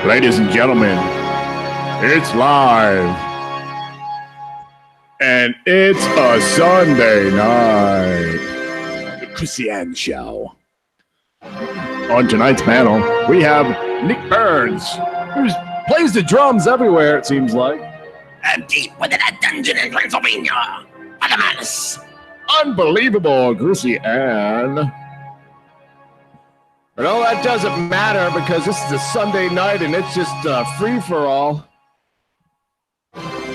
Ladies and gentlemen, it's live. And it's a Sunday night. The Christian Show. On tonight's panel, we have Nick Burns, who plays the drums everywhere, it seems like. And deep within a dungeon in Pennsylvania, by the madness. Unbelievable, Chrissy Ann. But all that doesn't matter because this is a Sunday night and it's just free for all.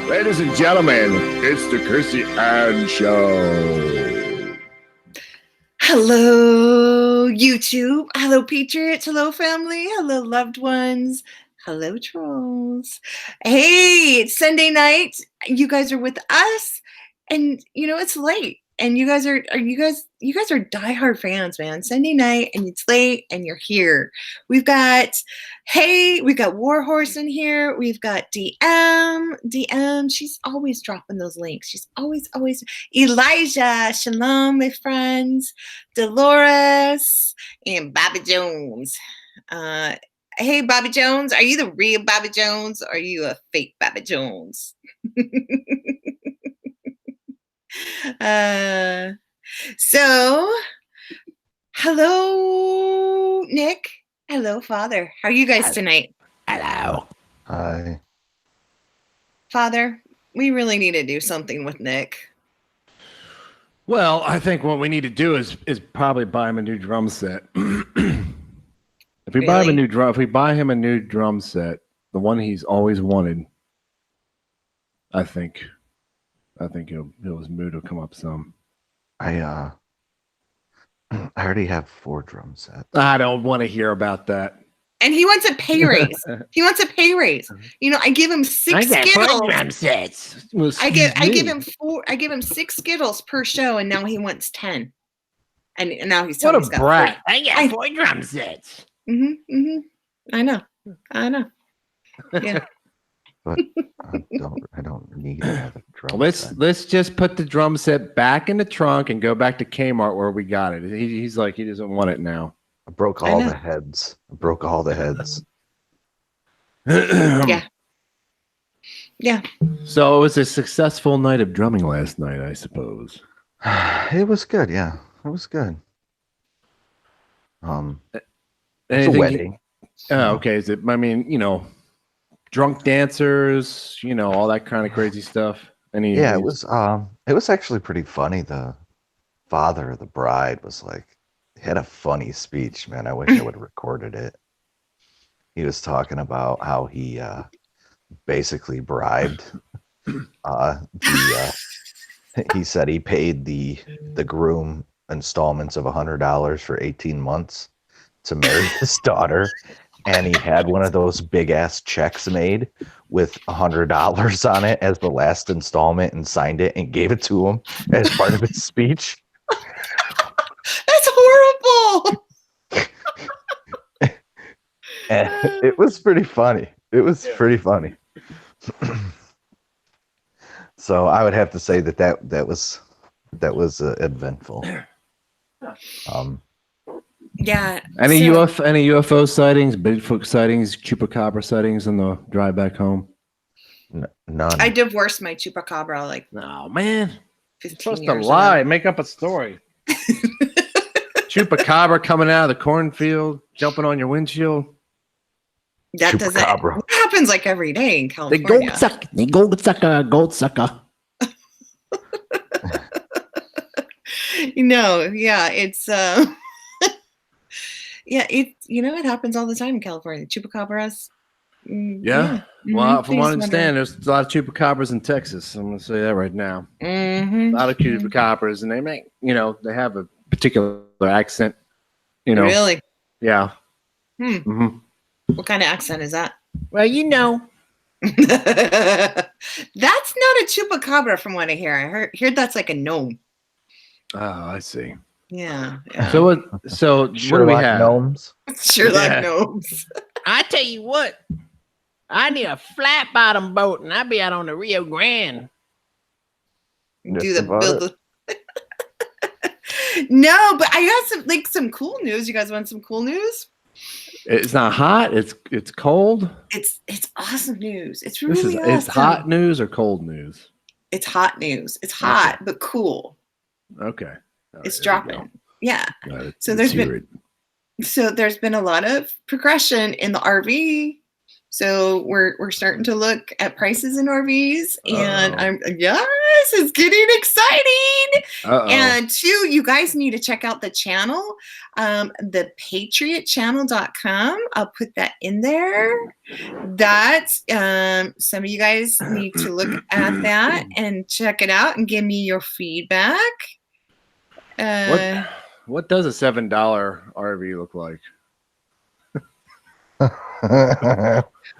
Ladies and gentlemen, it's the Chrissy Ann Show. Hello, YouTube. Hello, Patriots. Hello, family. Hello, loved ones. Hello, trolls. Hey, it's Sunday night. You guys are with us, and you know it's late. And you guys are diehard fans, man. Sunday night, and it's late, and you're here. We've got Warhorse in here. We've got DM. She's always dropping those links. She's always. Elijah, shalom, my friends. Dolores and Bobby Jones. Hey, Bobby Jones, are you the real Bobby Jones, or are you a fake Bobby Jones? So, hello, Nick. Hello, Father. How are you guys tonight? Hello. Hi. Father, we really need to do something with Nick. Well, I think what we need to do is probably buy him a new drum set. If we buy him a new drum set, the one he's always wanted, I think his mood will come up some. I already have 4 drum sets. I don't want to hear about that. And he wants a pay raise. You know, I give him 6 Skittles. Drum sets. I give him 6 Skittles per show, and now he wants 10. And now he's telling me What a brat! I got 4 drum sets. I know. Yeah. But I don't need to have a drum set. Let's just put the drum set back in the trunk and go back to Kmart where we got it. He's like, he doesn't want it now. I broke all the heads. Yeah. So it was a successful night of drumming last night, I suppose. It was good, yeah. It was good. It's a Anything wedding. Okay. Is it? I mean, drunk dancers, all that kind of crazy stuff. Yeah, it was actually pretty funny. The father of the bride was like, he had a funny speech, man. I wish I would have recorded it. He was talking about how he basically bribed he said he paid the groom installments of $100 for 18 months to marry his daughter. And he had one of those big ass checks made with $100 on it as the last installment and signed it and gave it to him as part of his speech. That's horrible. And it was pretty funny. So I would have to say that was eventful. Yeah. Any UFO sightings, Bigfoot sightings, Chupacabra sightings on the drive back home? None. I divorced my Chupacabra like No, man. 15 Supposed years to lie, ago. make up a story. Chupacabra coming out of the cornfield, jumping on your windshield. That doesn't happens like every day in California. The gold sucker. Yeah, it's yeah, it happens all the time in California. Chupacabras. Yeah. Well, from what I understand, there's a lot of chupacabras in Texas. I'm going to say that right now. A lot of chupacabras, and they make, they have a particular accent. Really? Yeah. What kind of accent is that? Well, That's not a chupacabra, from what I hear. I heard that's like a gnome. Oh, I see. Yeah. So what do we have? Gnomes. Sherlock gnomes. I tell you what, I need a flat bottom boat, and I'll be out on the Rio Grande. No, but I got some cool news. You guys want some cool news? It's not hot. It's cold. It's awesome news. It's This is really awesome. it's hot news or cold news. It's hot news. It's hot but cool. Okay. All It's right, dropping. Yeah. So let's there's been a lot of progression in the RV. So we're starting to look at prices in RVs, and it's getting exciting. And two, you guys need to check out the channel, the patriotchannel.com. I'll put that in there. That's some of you guys need to look at that and check it out and give me your feedback. What does a $7 RV look like?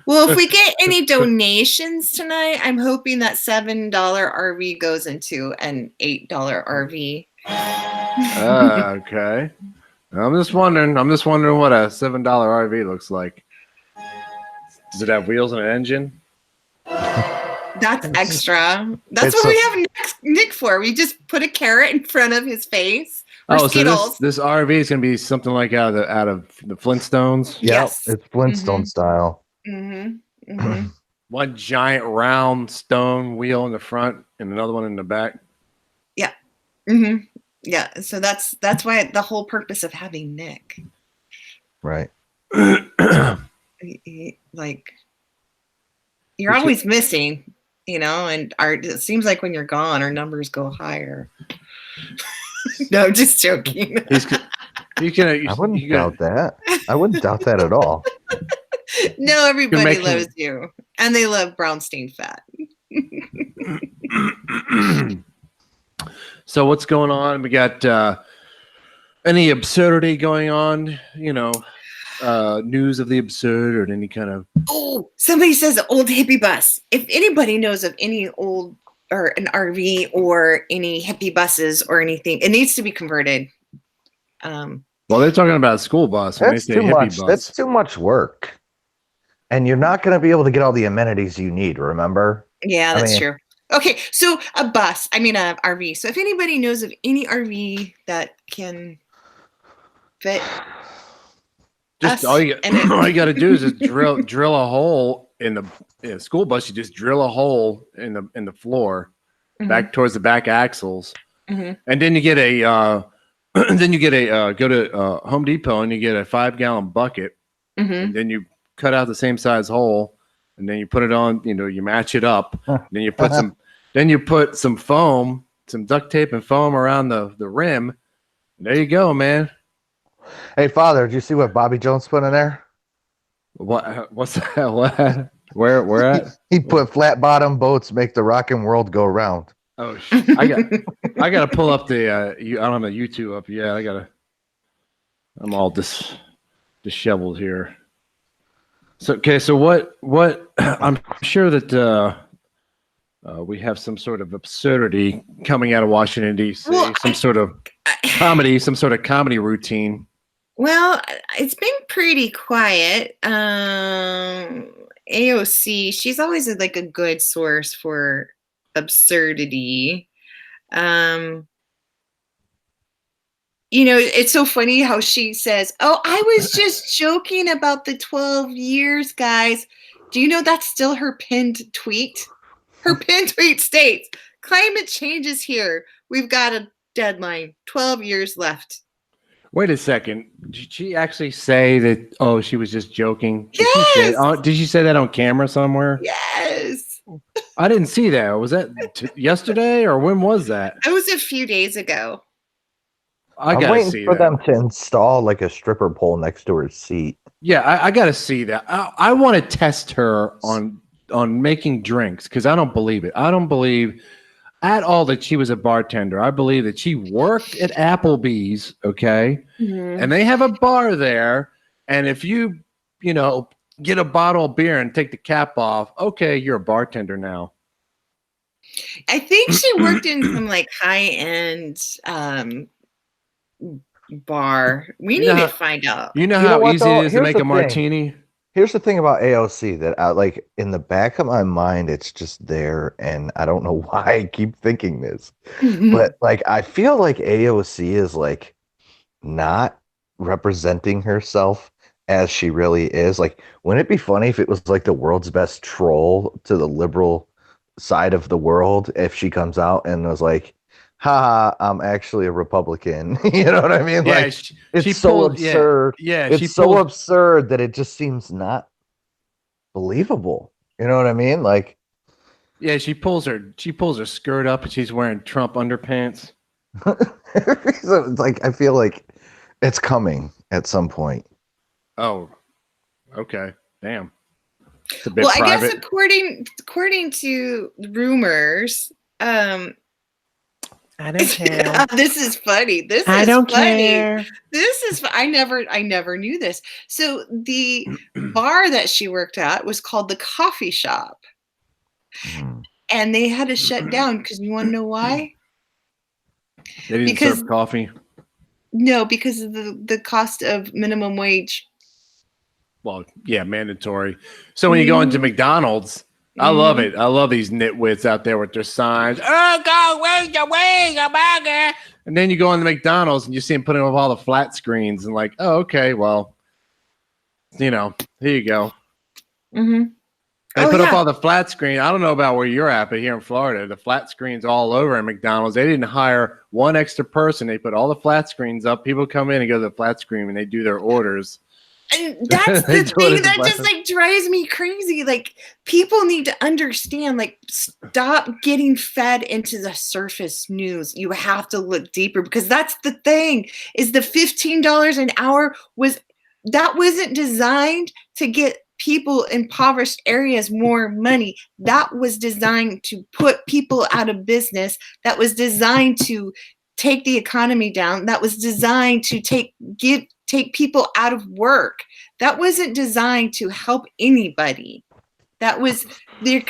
Well, if we get any donations tonight, I'm hoping that $7 RV goes into an $8 RV. Okay. I'm just wondering what a $7 RV looks like. Does it have wheels and an engine? That's extra. That's what we have Nick for. We just put a carrot in front of his face. So this RV is gonna be something like out of the Flintstones. Yes, it's Flintstone style. One giant round stone wheel in the front and another one in the back. Yeah. Yeah. So that's why the whole purpose of having Nick. Right. Like you're always missing, and it seems like when you're gone, our numbers go higher. No, I'm just joking. I wouldn't doubt that. I wouldn't doubt that at all. No, everybody loves you. And they love Brownstein fat. So what's going on? We got any absurdity going on? News of the absurd or any kind of... Oh, somebody says old hippie bus. If anybody knows of any old or an RV or any hippie buses or anything, it needs to be converted. Well, they're talking about a school bus. That's too much. That's too much work. And you're not going to be able to get all the amenities you need, remember? Yeah, that's true. Okay, so a bus. I mean, a RV. So if anybody knows of any RV that can fit... Just all you got to do is just drill a hole in the school bus. You just drill a hole in the floor, back towards the back axles, and then you get go to Home Depot and you get a 5-gallon bucket, and then you cut out the same size hole, and then you put it on. You match it up. Then you put some foam, some duct tape and foam around the rim. There you go, man. Hey, Father, did you see what Bobby Jones put in there? What's that? What? Where at? He put flat bottom boats make the rockin' world go round. Oh, I gotta pull up the I don't have the YouTube up yet. I'm all disheveled here. So what I'm sure that we have some sort of absurdity coming out of Washington D.C. Some sort of comedy routine. Well, it's been pretty quiet. AOC, she's always like a good source for absurdity. It's so funny how she says, "Oh, I was just joking about the 12 years, guys." Do you know that's still her pinned tweet? Her pinned tweet states, "Climate change is here. We've got a deadline. 12 years left." Wait a second. Did she actually say that? Oh, she was just joking. Yes. Did she say that on camera somewhere? Yes. I didn't see that. Was that yesterday or when was that? It was a few days ago. I'm waiting for them to install like a stripper pole next to her seat. Yeah, I got to see that. I want to test her on making drinks because I don't believe it. I don't believe at all that she was a bartender. I believe that she worked at Applebee's, okay? And they have a bar there. And if you get a bottle of beer and take the cap off, okay, you're a bartender now. I think she worked in some like high-end bar. We need to find out. You know how easy it is to make a martini? Here's the thing about AOC that like in the back of my mind, it's just there. And I don't know why I keep thinking this, but like, I feel like AOC is like not representing herself as she really is. Like, wouldn't it be funny if it was like the world's best troll to the liberal side of the world if she comes out and was like, haha, I'm actually a Republican. You know what I mean? Yeah, Like, it's she so pulled. absurd. Yeah, she It's so pulled. absurd that it just seems not believable. You know what I mean? Like, Yeah, she pulls her skirt up and she's wearing Trump underpants. so it's like I feel like it's coming at some point. Oh, okay. Damn. It's a bit Well, I guess private. according to rumors, I don't care. this is funny. This is I don't funny. care. This is I never knew this. So the bar that she worked at was called the Coffee Shop, and they had to shut down because you want to know why? They didn't Because serve coffee. no, because of the cost of minimum wage. Well, yeah, mandatory. So when you go into McDonald's, I love it. I love these nitwits out there with their signs. Oh, God, where's your wing, a burger? And then you go into McDonald's and you see them putting up all the flat screens and like, oh, okay, well, you know, here you go. Mm-hmm. They put up all the flat screen. I don't know about where you're at, but here in Florida, the flat screens all over in McDonald's. They didn't hire one extra person. They put all the flat screens up. People come in and go to the flat screen and they do their orders. And that's the thing that just like drives me crazy. Like, people need to understand, like, stop getting fed into the surface news. You have to look deeper, because that's the thing, is the $15 an hour wasn't designed to get people in impoverished areas more money. That was designed to put people out of business. That was designed to take the economy down. That was designed to take people out of work. That wasn't designed to help anybody. That was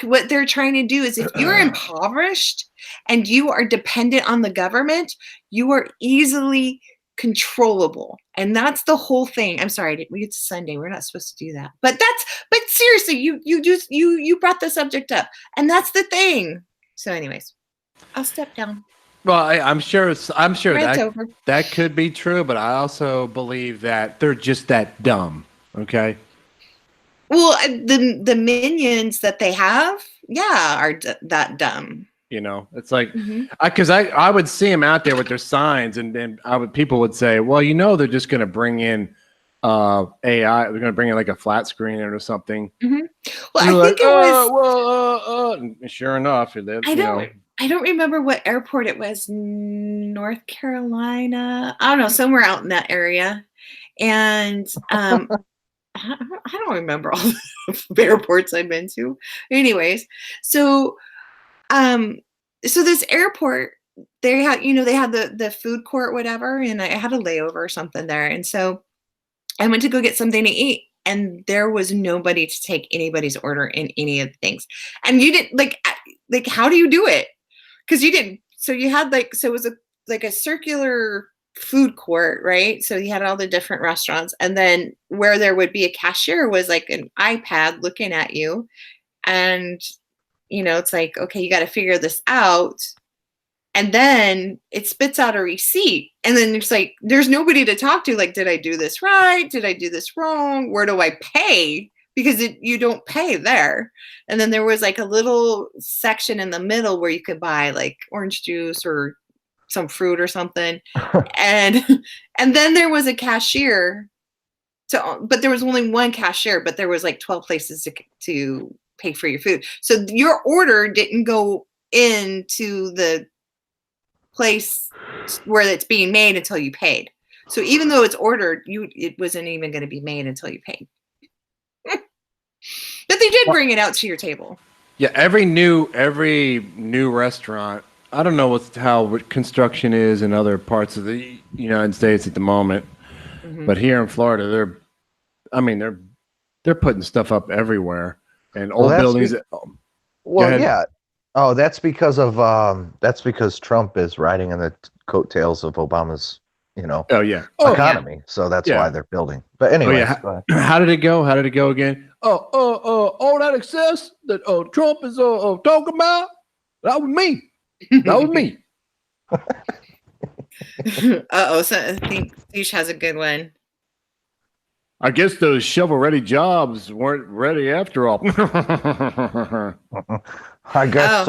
what they're trying to do. Is if you're impoverished and you are dependent on the government, you are easily controllable. And that's the whole thing. I'm sorry, we get to Sunday. We're not supposed to do that. But seriously, you brought the subject up. And that's the thing. So anyways, I'll step down. Well, I'm sure Rant's over. that could be true, but I also believe that they're just that dumb. Okay. Well, the minions that they have, are that dumb. You know, it's like, because I would see them out there with their signs, and then people would say, well, you know, they're just going to bring in AI. They're going to bring in like a flat screen or something. Well, I think it was. And sure enough, I don't remember what airport it was. North Carolina. I don't know, somewhere out in that area. And I don't remember all the airports I've been to. Anyways, so this airport, they had the food court, whatever, and I had a layover or something there. And so I went to go get something to eat, and there was nobody to take anybody's order in any of the things. And you didn't like how do you do it? Because you didn't. So you had it was a circular food court, right? So you had all the different restaurants, and then where there would be a cashier was like an iPad looking at you, and it's like, okay, you got to figure this out. And then it spits out a receipt. And then it's like, there's nobody to talk to. Like, did I do this right? Did I do this wrong? Where do I pay? Because you don't pay there. And then there was like a little section in the middle where you could buy like orange juice or some fruit or something. and then there was a cashier. But there was only one cashier, but there was like 12 places to pay for your food. So your order didn't go into the place where it's being made until you paid. So even though it's ordered, it wasn't even going to be made until you paid. But they did bring it out to your table. Yeah, every new restaurant. I don't know what construction is in other parts of the United States at the moment, but here in Florida, they're putting stuff up everywhere, and old buildings. Yeah. Oh, that's because Trump is riding on the coattails of Obama's, economy. So that's why they're building. But anyway, how did it go? How did it go again? All that excess that Trump is talking about, that was me. That was me. So I think Steve has a good one. I guess those shovel-ready jobs weren't ready after all. I guess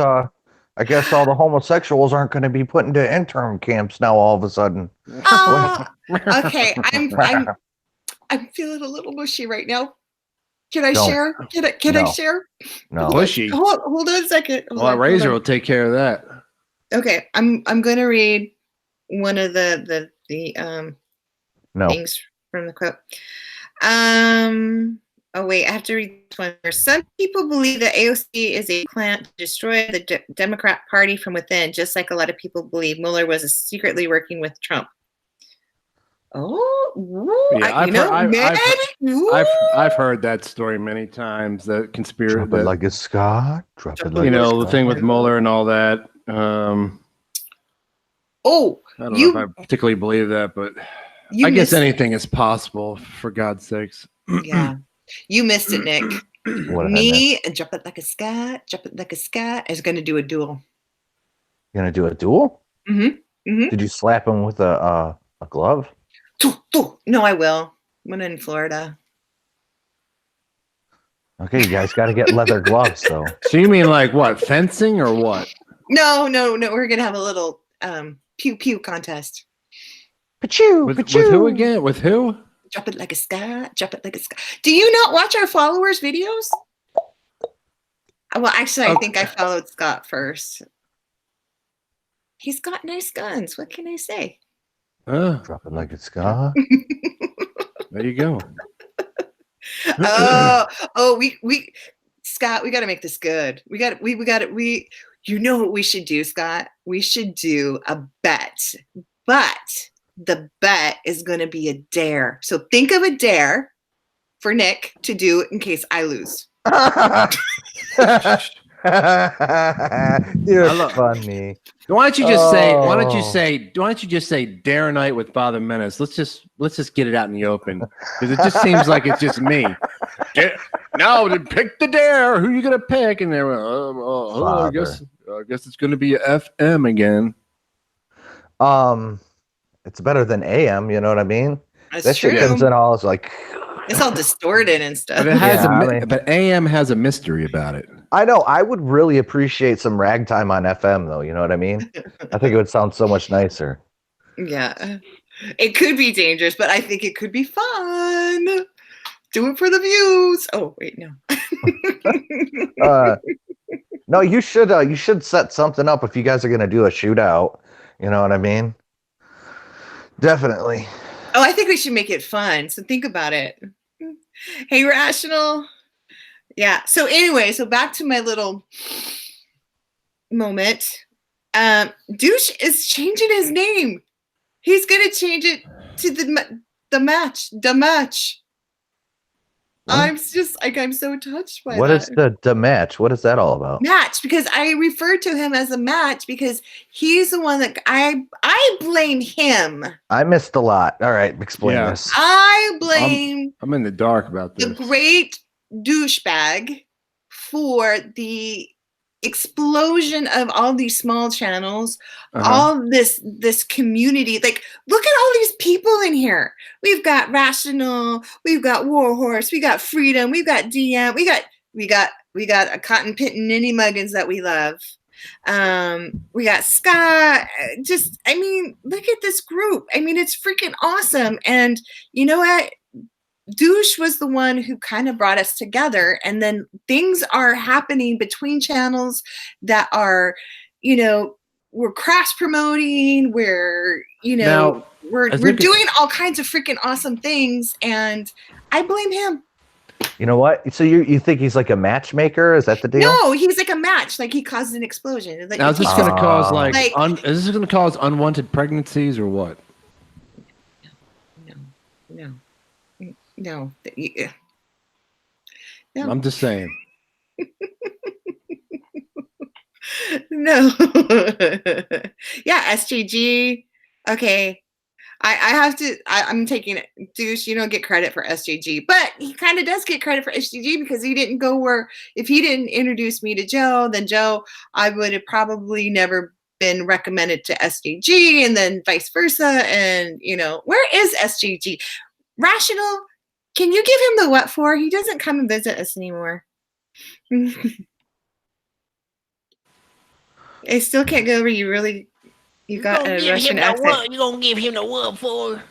I guess all the homosexuals aren't going to be put into intern camps now all of a sudden. Okay, I'm feeling a little mushy right now. Can I Don't. share? Can I No. share? No. Bushy. Hold on a second. Well, Razor will take care of that. Okay, I'm going to read one of the No. things from the quote. Oh wait, I have to read this one. Some people believe that AOC is a plant to destroy the Democrat Party from within, just like a lot of people believe Mueller was secretly working with Trump. Oh, Yeah, I've heard that story many times. That conspiracy, Drop it like it's Scott. Drop it like you know, it's the thing with Mueller and all that. I don't know if I particularly believe that, but I guess anything is possible. For God's sakes. Yeah, you missed it, Nick. What Me and Drop It Like a Scott, Drop It Like a Scott is going to do a duel. You're gonna do a duel? Mm-hmm. Did you slap him with a glove? No, I will. When in Florida. Okay, you guys got to get leather gloves, though. So you mean like what, fencing or what? No. We're gonna have a little pew pew contest. Pachoo, With who again? With who? Drop it like a Scott. Drop it like a Scott. Do you not watch our followers' videos? Well, actually, I think I followed Scott first. He's got nice guns. What can I say? Drop it like it's Scott. There you go. We Scott, we got to make this good. We got it. You know what we should do, Scott? We should do a bet, but the bet is going to be a dare. So think of a dare for Nick to do in case I lose. You're funny. Why don't you just say? Why don't you just say Dare Night with Father Menace? Let's just get it out in the open, because it just seems like it's just me. No, pick the dare. Who are you gonna pick? And they're I guess it's gonna be a FM again. It's better than AM. You know what I mean? That's that true. shit comes in all like. It's all distorted and stuff. But it has but AM has a mystery about it. I know. I would really appreciate some ragtime on FM, though. You know what I mean? I think it would sound so much nicer. Yeah, it could be dangerous, but I think it could be fun. Do it for the views. Oh wait, no. No, you should set something up if you guys are gonna do a shootout. You know what I mean? Definitely. Oh, I think we should make it fun. So think about it. Hey, Rational. Yeah. So anyway, back to my little moment. Douche is changing his name. He's gonna change it to the match. What? I'm just like, I'm so touched by what that. Is the match? What is that all about? Match, because I refer to him as a match because he's the one that I blame him. I missed a lot. All right, explain this. I blame I'm in the dark about this. The great douchebag for the explosion of all these small channels, all this community. Like, look at all these people in here. We've got Rational, we've got Warhorse, we got Freedom, we've got DM, we got a Cotton Pittin' Ninny Muggins that we love. We got Scott. Look at this group. It's freaking awesome. And you know what? Douche was the one who kind of brought us together, and then things are happening between channels that are, we're cross promoting, we're doing all kinds of freaking awesome things, and I blame him. You know what? So you think he's like a matchmaker? Is that the deal? No, he's like a match. Like, he causes an explosion. Like, now, is this going to cause is this going to cause unwanted pregnancies or what? No. I'm just saying. No. Yeah, SJG. Okay. I'm taking it. Douche, you don't get credit for SJG, but he kind of does get credit for SJG because he didn't go where, if he didn't introduce me to Joe, then Joe, I would have probably never been recommended to SJG, and then vice versa. And, where is SJG? Rational, Can you give him the what for? He doesn't come and visit us anymore. I still can't get over you got a Russian accent. You gonna give him the what for?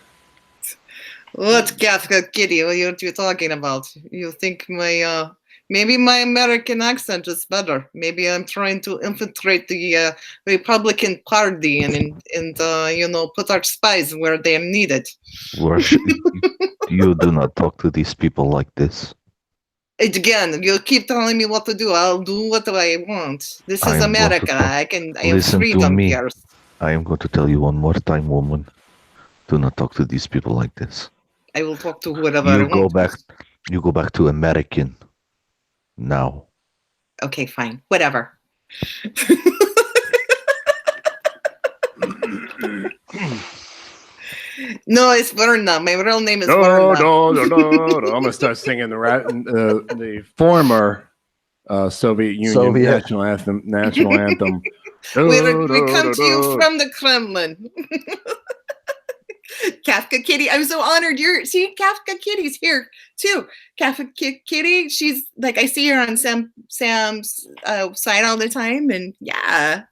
What's Kafka Kitty? What are you talking about? You think maybe my American accent is better. Maybe I'm trying to infiltrate the Republican Party and put our spies where they are needed. You do not talk to these people like this. Again, you keep telling me what to do. I'll do what I want. This is America. I have freedom here. I am going to tell you one more time, woman. Do not talk to these people like this. I will talk to whoever I want. You go back to American now. Okay, fine. Whatever. No, it's Verna. My real name is Verna. No. I'm gonna start singing the former Soviet Union national anthem. We come to you from the Kremlin. Kafka Kitty, I'm so honored. Kafka Kitty's here too. Kafka Kitty, she's like, I see her on Sam's side all the time, and yeah.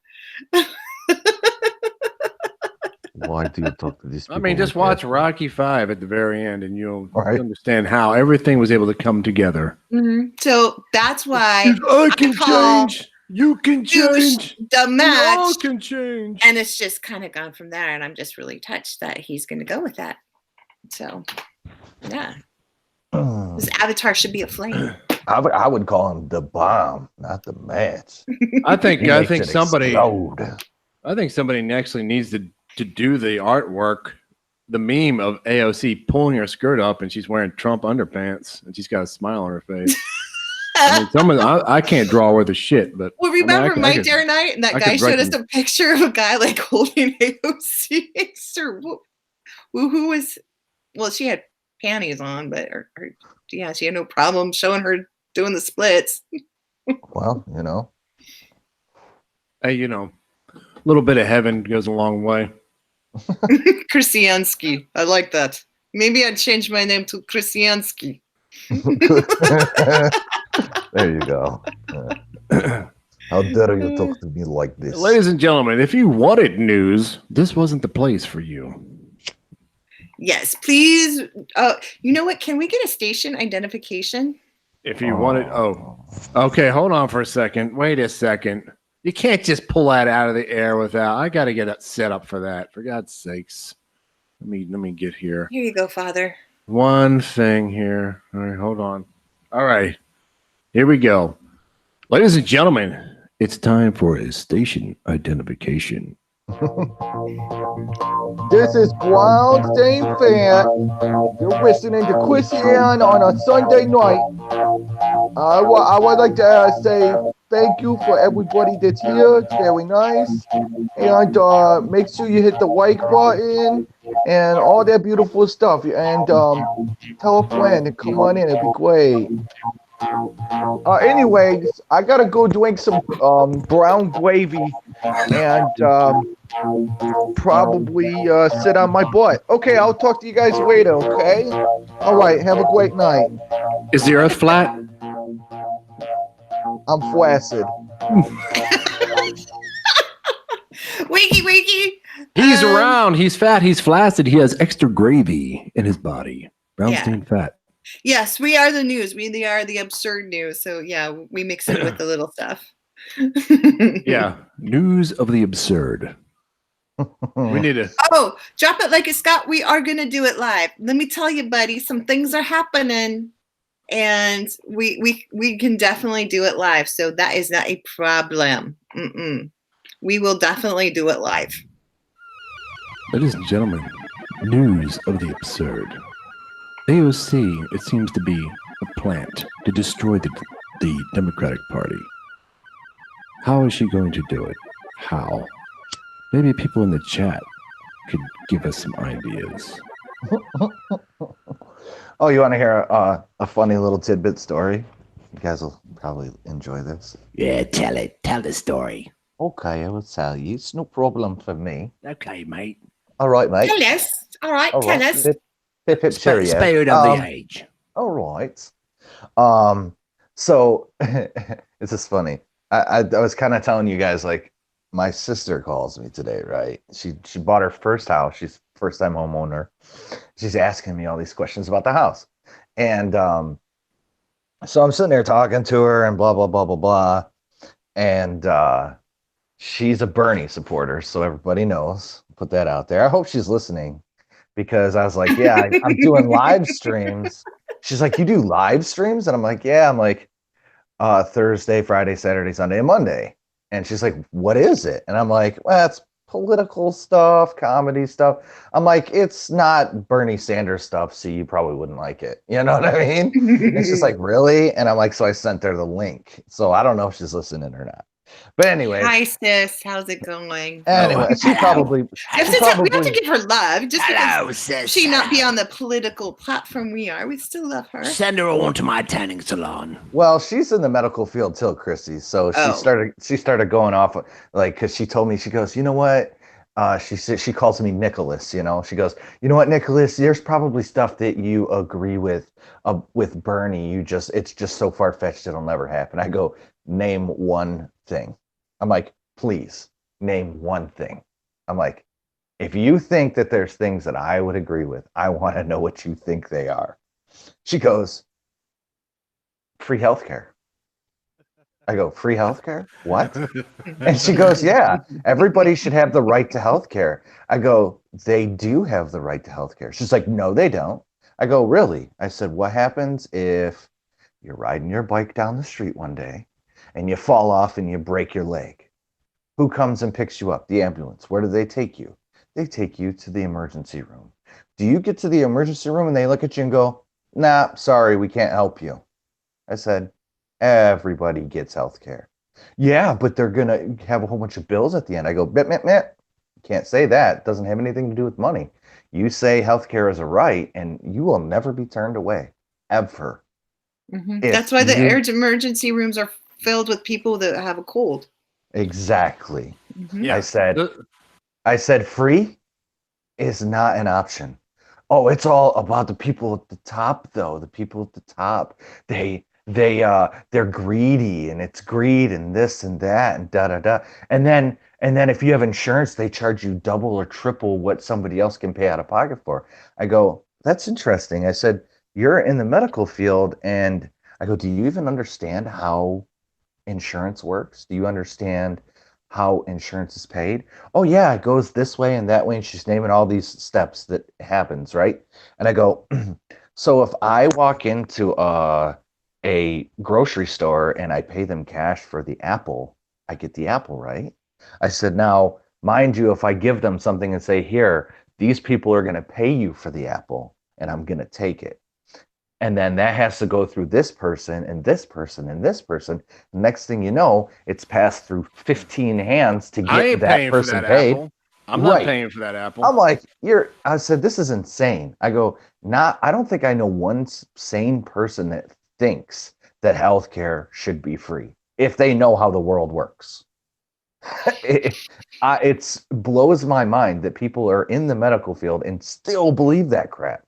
Why do you talk to these people? I mean, just watch Rocky V at the very end, and you'll understand how everything was able to come together. Mm-hmm. So that's why I can change. You can change. The match. We all can change. And it's just kind of gone from there. And I'm just really touched that he's going to go with that. So, yeah. His avatar should be a flame. I would call him the bomb, not the match. I think somebody actually needs to do the artwork, the meme of AOC pulling her skirt up and she's wearing Trump underpants and she's got a smile on her face. I mean, I can't draw worth a shit, but well, remember My Dare Night, and that guy showed us a picture of a guy like holding AOC. Who was? Well, she had panties on, but she had no problem showing her doing the splits. Well, hey, a little bit of heaven goes a long way. Krasiansky, I like that. Maybe I'd change my name to Krasiansky. There you go. How dare you talk to me like this? Ladies and gentlemen, if you wanted news, this wasn't the place for you. Yes, please. You know what? Can we get a station identification? If you wanted... okay, hold on for a second. Wait a second. You can't just pull that out of the air without... I got to get it set up for that. For God's sakes. Let me get here. Here you go, Father. One thing here. All right, hold on. All right. Here we go. Ladies and gentlemen, it's time for his station identification. This is Brown Stain Fan. You're listening to Christian on a Sunday night. I would like to say thank you for everybody that's here. It's very nice. And make sure you hit the like button and all that beautiful stuff. And tell a friend to come on in. It'd be great. Anyways, I gotta go drink some brown gravy and probably sit on my butt. Okay, I'll talk to you guys later, okay? All right, have a great night. Is the earth flat? I'm flaccid. Wakey. He's round, he's fat, he's flaccid, he has extra gravy in his body. Brownstein fat. Yes, we are the news. We are the absurd news. So yeah, we mix it with the little stuff. Yeah, news of the absurd. We need to. Oh, drop it like it's Scott. We are gonna do it live. Let me tell you, buddy, some things are happening, and we can definitely do it live. So that is not a problem. We will definitely do it live. Ladies and gentlemen, news of the absurd. AOC, it seems to be a plant to destroy the Democratic Party. How is she going to do it? How? Maybe people in the chat could give us some ideas. Oh, you want to hear a funny little tidbit story? You guys will probably enjoy this. Yeah, tell it. Tell the story. Okay, I will tell you. It's no problem for me. Okay, mate. All right, mate. Tell us. All right, tell us. Hip, hip, cheerio. Spared of the age. All right. So it's just funny. I was kind of telling you guys, like, my sister calls me today, right? She bought her first house. She's first time homeowner. She's asking me all these questions about the house. And so I'm sitting there talking to her and blah blah blah blah blah. And she's a Bernie supporter, so everybody knows. Put that out there. I hope she's listening because I was like, yeah, I'm doing live streams. She's like, you do live streams? And I'm like, yeah. I'm like, Thursday, Friday, Saturday, Sunday, and Monday. And she's like, what is it? And I'm like, well, it's political stuff, comedy stuff. I'm like, it's not Bernie Sanders stuff, so you probably wouldn't like it. You know what I mean? And she's like, really? And I'm like, so I sent her the link. So I don't know if she's listening or not. But anyway. Hi, sis. How's it going? Anyway, she probably. We have to give her love. Just because sis. she not be on the political platform we are, we still love her. Send her on to my tanning salon. Well, she's in the medical field too, Chrissy. So she started going off like because she told me, she goes, you know what? She said, she calls me Nicholas. You know, she goes, you know what, Nicholas? There's probably stuff that you agree with Bernie. It's just so far fetched it'll never happen. I go, name one thing. I'm like, please name one thing. I'm like, if you think that there's things that I would agree with, I want to know what you think they are. She goes, free healthcare. I go, free healthcare? What? And she goes, yeah, everybody should have the right to healthcare. I go, they do have the right to healthcare. She's like, no, they don't. I go, really? I said, what happens if you're riding your bike down the street one day and you fall off and you break your leg? Who comes and picks you up? The ambulance. Where do they take you? They take you to the emergency room. Do you get to the emergency room and they look at you and go, nah, sorry, we can't help you? I said, everybody gets health care. Yeah, but they're going to have a whole bunch of bills at the end. I go, can't say that. It doesn't have anything to do with money. You say healthcare is a right and you will never be turned away, ever. Mm-hmm. That's why the emergency rooms are filled with people that have a cold. Exactly. Mm-hmm. Yeah. I said free is not an option. Oh, it's all about the people at the top, though. The people at the top, they're greedy, and it's greed and this and that and da da da. And then if you have insurance, they charge you double or triple what somebody else can pay out of pocket for. I go, that's interesting. I said, you're in the medical field, and I go, do you even understand how insurance works? Do you understand how insurance is paid? Oh yeah, it goes this way and that way, and she's naming all these steps that happens, right? And I go, so if I walk into a grocery store and I pay them cash for the apple, I get the apple, right? I said, now mind you, if I give them something and say, here, these people are going to pay you for the apple and I'm going to take it, and then that has to go through this person and this person and this person. Next thing you know, it's passed through 15 hands to get that person paid. Apple. I'm not paying for that apple. I'm like, I said, this is insane. I go, I don't think I know one sane person that thinks that healthcare should be free if they know how the world works. It blows my mind that people are in the medical field and still believe that crap.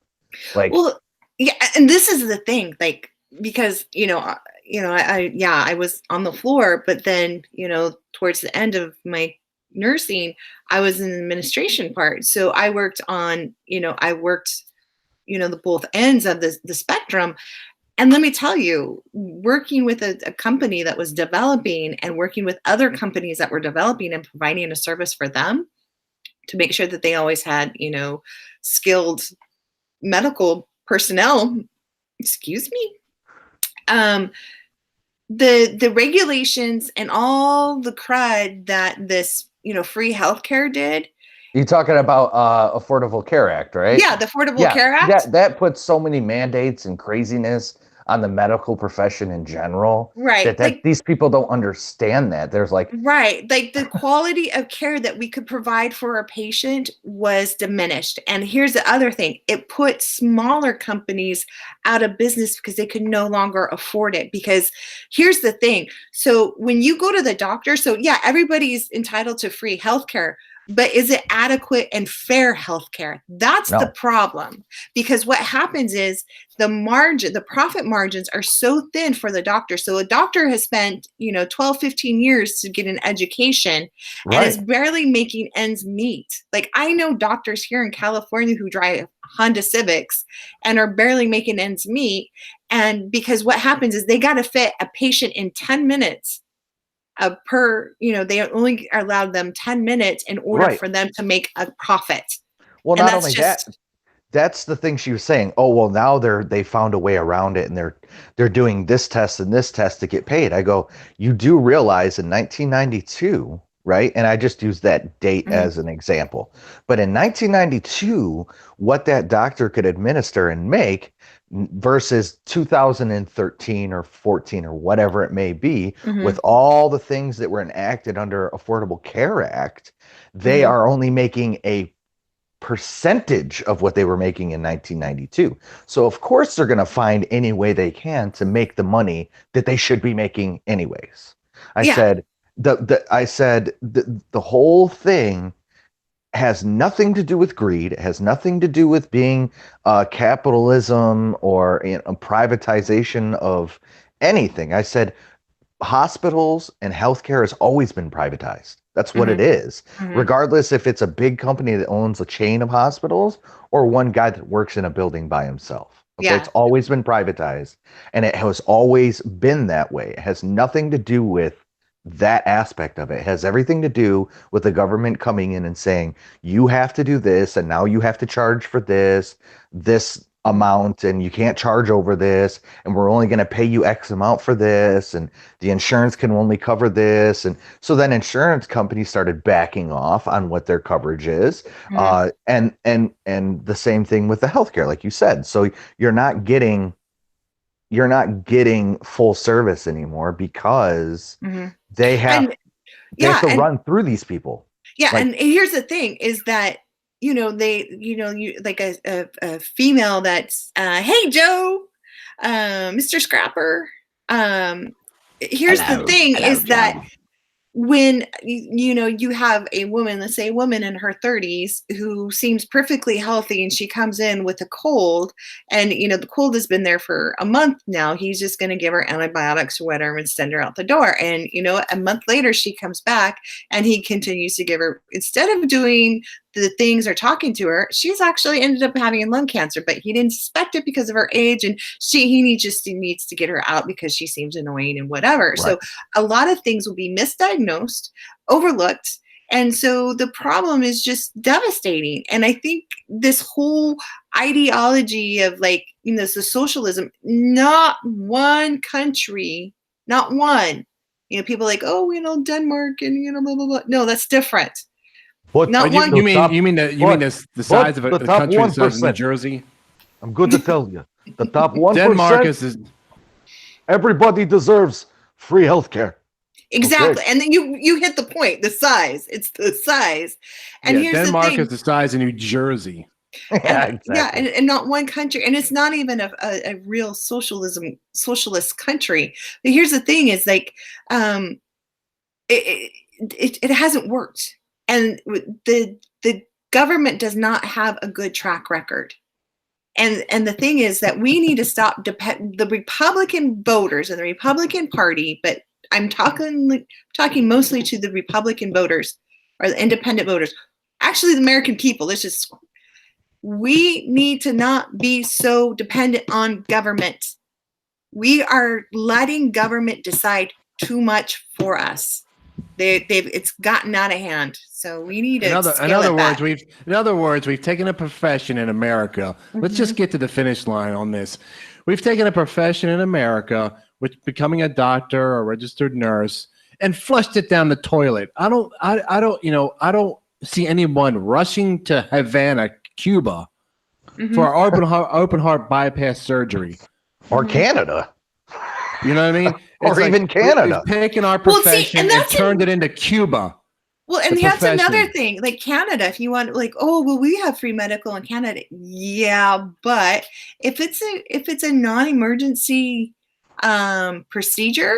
Like, well, yeah, and this is the thing, like, because I was on the floor, but then towards the end of my nursing, I was in the administration part, so I worked on the both ends of the spectrum. And let me tell you, working with a company that was developing and working with other companies that were developing and providing a service for them to make sure that they always had skilled medical personnel, excuse me, the regulations and all the crud that this free healthcare did. You're talking about Affordable Care Act, right? Yeah, the Affordable Care Act. That puts so many mandates and craziness on the medical profession in general. Right. That these people don't understand that. There's like the quality of care that we could provide for a patient was diminished. And here's the other thing. It put smaller companies out of business because they could no longer afford it. Because here's the thing. So when you go to the doctor, so yeah, everybody's entitled to free healthcare. but is it adequate and fair healthcare? That's No. the problem. Because what happens is the profit margins are so thin for the doctor. So a doctor has spent, 12, 15 years to get an education and is barely making ends meet. Like, I know doctors here in California who drive Honda Civics and are barely making ends meet. And because what happens is they got to fit a patient in 10 minutes. They only allowed them 10 minutes in order for them to make a profit. Well, and not only that, that's the thing she was saying. Oh, well, now they found a way around it, and they're doing this test and this test to get paid. I go, you do realize in 1992, right? And I just use that date as an example. But in 1992, what that doctor could administer and make versus 2013 or 14 or whatever it may be, with all the things that were enacted under Affordable Care Act, they are only making a percentage of what they were making in 1992. So of course they're going to find any way they can to make the money that they should be making anyways. I said the whole thing has nothing to do with greed. It has nothing to do with being capitalism or privatization of anything. I said hospitals and healthcare has always been privatized. That's what it is, regardless if it's a big company that owns a chain of hospitals or one guy that works in a building by himself. Okay, it's always been privatized, and it has always been that way. It has nothing to do with that aspect of it. It has everything to do with the government coming in and saying, you have to do this, and now you have to charge for this amount, and you can't charge over this, and we're only going to pay you X amount for this, and the insurance can only cover this. And so then insurance companies started backing off on what their coverage is. And the same thing with the healthcare, like you said. So you're not getting full service anymore because they have to run through these people. Yeah. And here's the thing is that, you like a female that's, hey, Joe, Mr. Scrapper. Here's the thing is Joe. That when, you have a woman, let's say a woman in her 30s who seems perfectly healthy and she comes in with a cold and, the cold has been there for a month now. He's just going to give her antibiotics or whatever and send her out the door. And, a month later she comes back and he continues to give her, instead of doing the things or talking to her, she's actually ended up having lung cancer, but he didn't suspect it because of her age. And he needs to get her out because she seems annoying and whatever. Right. So a lot of things will be misdiagnosed, overlooked. And so the problem is just devastating. And I think this whole ideology of the socialism, not one country, not one, people like, oh, Denmark and, blah, blah, blah. No, that's different. What, not one. You mean the size of a country the size of New Jersey? I'm going to tell you, the top 1%. Denmark is. Everybody deserves free healthcare. Exactly, okay. And then you hit the point. The size. It's the size. And here's Denmark the thing. is the size of New Jersey. Yeah, exactly. Yeah, and not one country, and it's not even a real socialist country. But here's the thing: is it hasn't worked. And the government does not have a good track record. And the thing is that we need to stop the Republican voters and the Republican Party, but I'm talking mostly to the Republican voters or the independent voters. Actually, the American people. We need to not be so dependent on government. We are letting government decide too much for us. It's gotten out of hand. So we need to. In other words, we've taken a profession in America. Let's just get to the finish line on this. We've taken a profession in America, which becoming a doctor or a registered nurse, and flushed it down the toilet. I don't see anyone rushing to Havana, Cuba, for open heart bypass surgery, or Canada. You know what I mean? Or even Canada. We've taken our profession and turned it into Cuba. Well, and that's another thing. Like Canada, if you want, we have free medical in Canada. Yeah, but if it's a non-emergency procedure,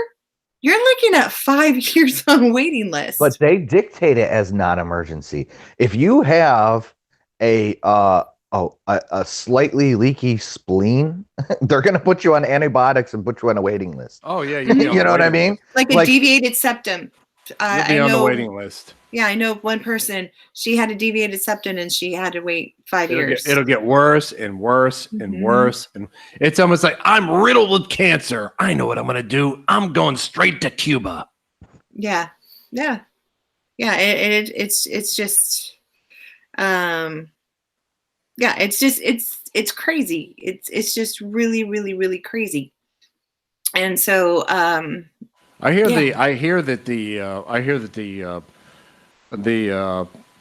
you're looking at 5 years on waiting list. But they dictate it as non-emergency. If you have a slightly leaky spleen, they're going to put you on antibiotics and put you on a waiting list. Oh yeah, You know what I mean? like a deviated septum. You'll be on the waiting list. Yeah, I know one person. She had a deviated septum and she had to wait 5 years. It'll get worse and worse and Mhm. worse, and it's almost like I'm riddled with cancer. I know what I'm gonna do. I'm going straight to Cuba. Yeah. It's just, it's crazy. It's just really, really, really crazy. And so, I hear that the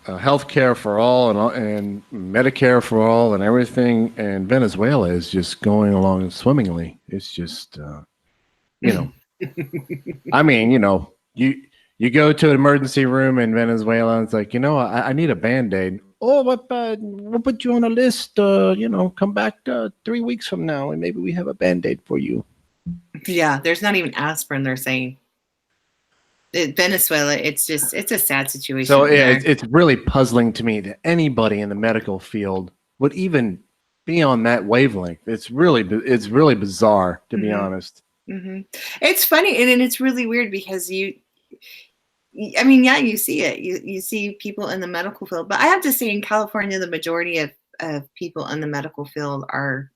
healthcare for all and Medicare for all and everything in Venezuela is just going along swimmingly. It's just, I mean, you go to an emergency room in Venezuela and it's like, I need a Band-Aid. Oh, we'll put you on a list. Come back 3 weeks from now and maybe we have a Band-Aid for you. yeah, there's not even aspirin, they're saying. Venezuela, it's a sad situation. So it's really puzzling to me that anybody in the medical field would even be on that wavelength. It's really bizarre, to be honest. Mm-hmm. It's funny and it's really weird because you see it. You see people in the medical field, but I have to say in California, the majority of people in the medical field are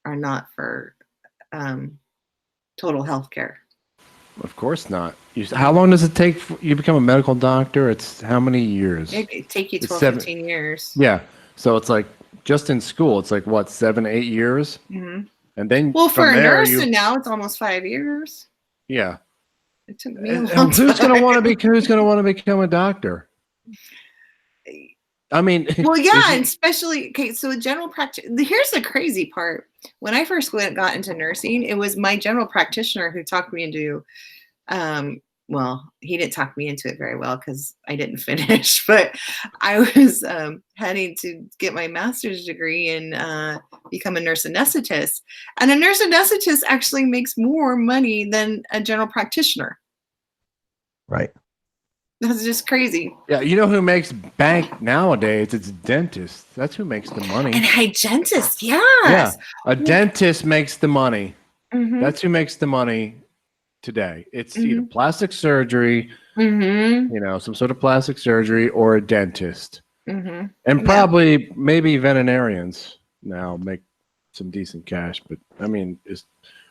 not for total health care. Of course not. How long does it take for you become a medical doctor? It's how many years? It could take you 12, 15 years. Yeah. So it's like just in school, it's like what, 7, 8 years? Mm-hmm. And then for a nurse, and now it's almost 5 years. Yeah. It took me a long And who's time. going to want to become a doctor? I mean, well, yeah, and especially so general practice. Here's the crazy part. When I first got into nursing, it was my general practitioner who talked me into. Well, he didn't talk me into it very well because I didn't finish. But I was heading to get my master's degree and become a nurse anesthetist. And a nurse anesthetist actually makes more money than a general practitioner. Right. That's just crazy. Yeah, you know who makes bank nowadays? It's dentists. That's who makes the money. And hygienists, yes. Yeah, a dentist makes the money. Mm-hmm. That's who makes the money today. It's either plastic surgery, some sort of plastic surgery, or a dentist. Mm-hmm. And probably maybe veterinarians now make some decent cash. But I mean, if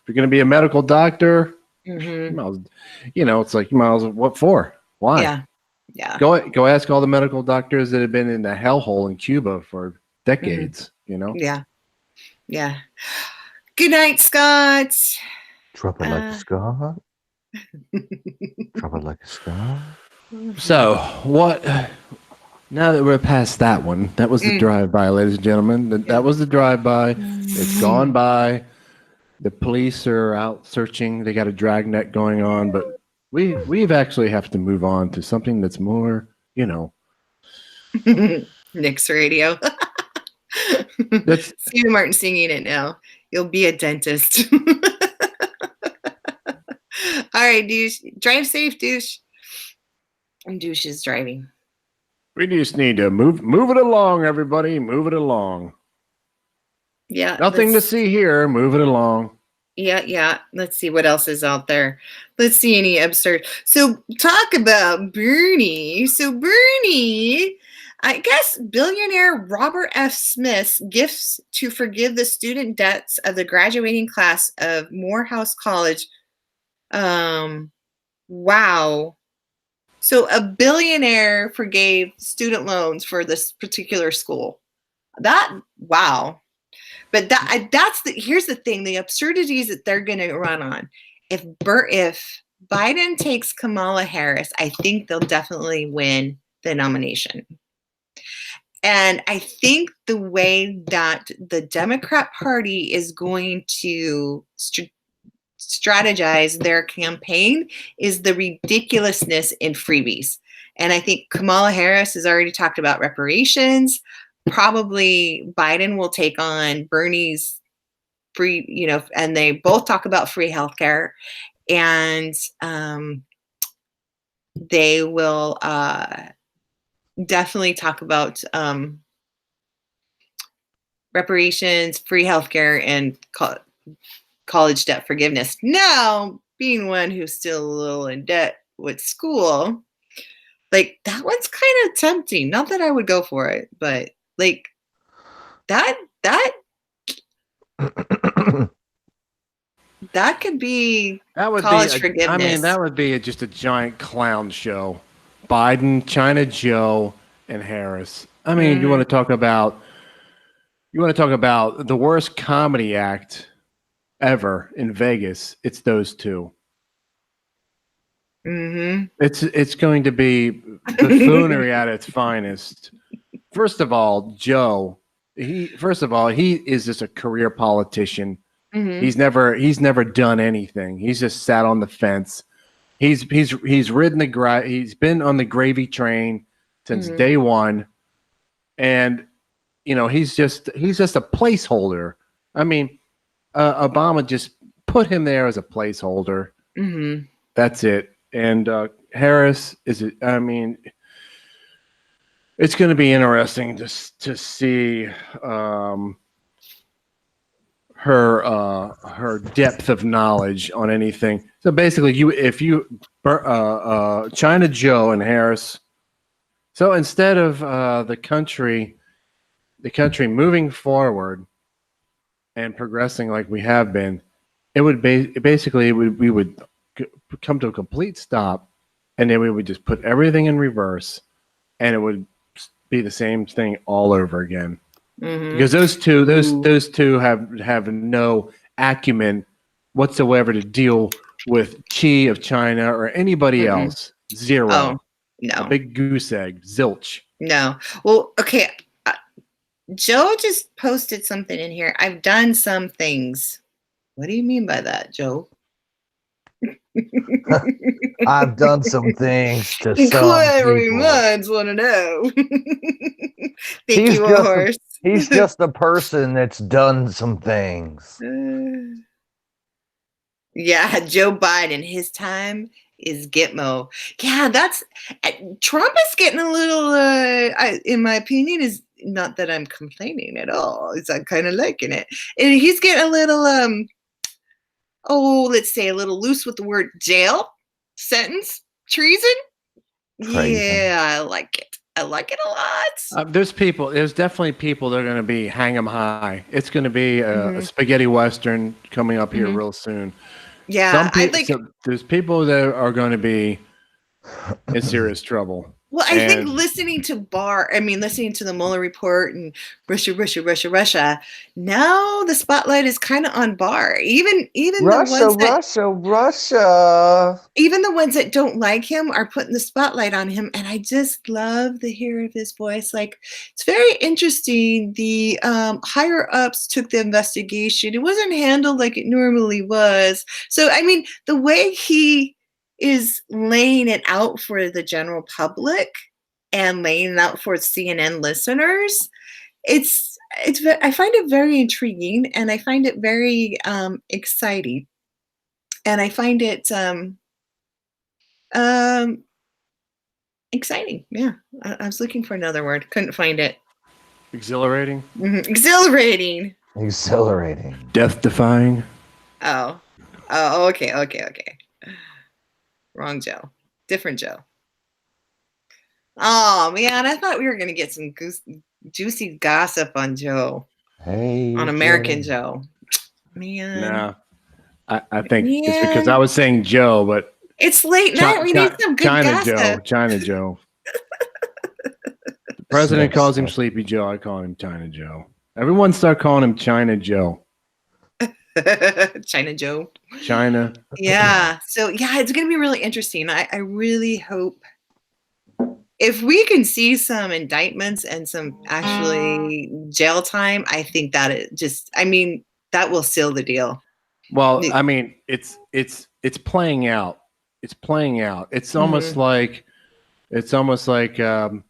you're going to be a medical doctor, it's like, what for? Why? Yeah. Go ask all the medical doctors that have been in the hellhole in Cuba for decades. Yeah. Good night, Scott. Drop it like a scar. Drop it like a scar. So what? Now that we're past that one, that was the drive-by, ladies and gentlemen. That was the drive-by. It's gone by. The police are out searching. They got a dragnet going on, but we've actually have to move on to something that's more, Nick's radio. That's Stephen Martin singing it now. You'll be a dentist. All right, douche. Drive safe, douche. And douche is driving. we just need to move it along, everybody. Move it along. Yeah. Nothing to see here. Move it along. Yeah. Let's see what else is out there. Let's see any absurd. So talk about Bernie. So Bernie, I guess billionaire Robert F. Smith's gifts to forgive the student debts of the graduating class of Morehouse College. Wow. So a billionaire forgave student loans for this particular school. Wow. But here's the thing, the absurdities that they're going to run on. If Biden takes Kamala Harris, I think they'll definitely win the nomination. And I think the way that the Democrat Party is going to strategize their campaign is the ridiculousness in freebies. And I think Kamala Harris has already talked about reparations. Probably Biden will take on Bernie's free, and they both talk about free healthcare. and they will definitely talk about reparations, free healthcare, and college debt forgiveness. Now, being one who's still a little in debt with school, like that one's kind of tempting. Not that I would go for it, but like that could be That would college be. forgiveness. I mean, that would be just a giant clown show. Biden, China Joe, and Harris. I mean, you want to talk about the worst comedy act ever in Vegas? It's those two. Mm-hmm. It's going to be buffoonery at its finest. First of all, Joe. He is just a career politician. Mm-hmm. He's never done anything. He's just sat on the fence. He's ridden he's been on the gravy train since day one, and he's just a placeholder. I mean, Obama just put him there as a placeholder. Mm-hmm. That's it. And Harris I mean, it's going to be interesting to see her depth of knowledge on anything. So basically, China Joe and Harris. So instead of the country moving forward and progressing like we have been, it would we would come to a complete stop, and then we would just put everything in reverse, and it would be the same thing all over again. Mm-hmm. Because those two have no acumen whatsoever to deal with Xi of China or anybody else. Zero. Oh, no. A big goose egg. Zilch. No. Well, okay. Joe just posted something in here. I've done some things. What do you mean by that, Joe? I've done some things to some Inquiring people. minds want to know. Thank you, horse. He's just a person that's done some things. Yeah, Joe Biden, his time is Gitmo. Yeah, Trump is getting a little, in my opinion, is not that I'm complaining at all. I'm kind of liking it. And he's getting a little, let's say a little loose with the word jail, sentence, treason. Yeah, I like it. I like it a lot. There's definitely people that are going to be hang 'em high. It's going to be a spaghetti western coming up here real soon. Yeah, there's people that are going to be in serious trouble. Well, I think listening to the Mueller report and Russia. Now the spotlight is kind of on Barr. Even Russia. Even the ones that don't like him are putting the spotlight on him, and I just love the hear of his voice. Like, it's very interesting. The higher ups took the investigation. It wasn't handled like it normally was. So, I mean, the way he is laying it out for the general public and laying it out for CNN listeners, I find it very intriguing, and I find it very exciting, and I find it exciting. Yeah, I was looking for another word, couldn't find it. Exhilarating. Exhilarating. Death defying. Oh, okay. Wrong Joe. Different Joe. Oh, man. I thought we were going to get some juicy gossip on Joe. Hey. On American Joe. Man. No. I think it's because I was saying Joe, but... It's late night. We need some good gossip. China Joe. The president calls him Sleepy Joe. I call him China Joe. Everyone start calling him China Joe. China Joe. China. Yeah. So, yeah, it's going to be really interesting. I really hope if we can see some indictments and some actually jail time, I think that that will seal the deal. Well, I mean, it's playing out. It's playing out. It's almost like the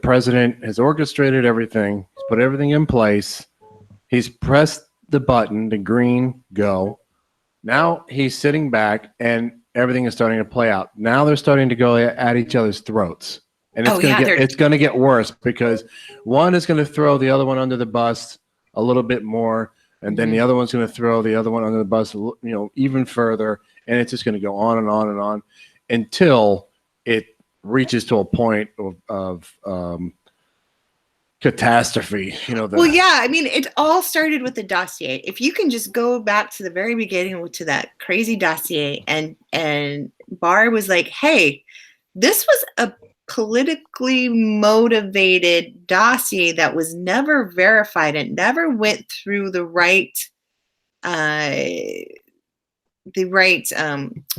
president has orchestrated everything. He's put everything in place. He's pressed the button, the green go. Now he's sitting back, and everything is starting to play out. Now they're starting to go at each other's throats, and it's going to get worse because one is going to throw the other one under the bus a little bit more, and then the other one's going to throw the other one under the bus, even further, and it's just going to go on and on and on until it reaches to a point of catastrophe. Well, yeah. I mean, it all started with the dossier. If you can just go back to the very beginning to that crazy dossier, and Barr was like, "Hey, this was a politically motivated dossier that was never verified. It never went through the right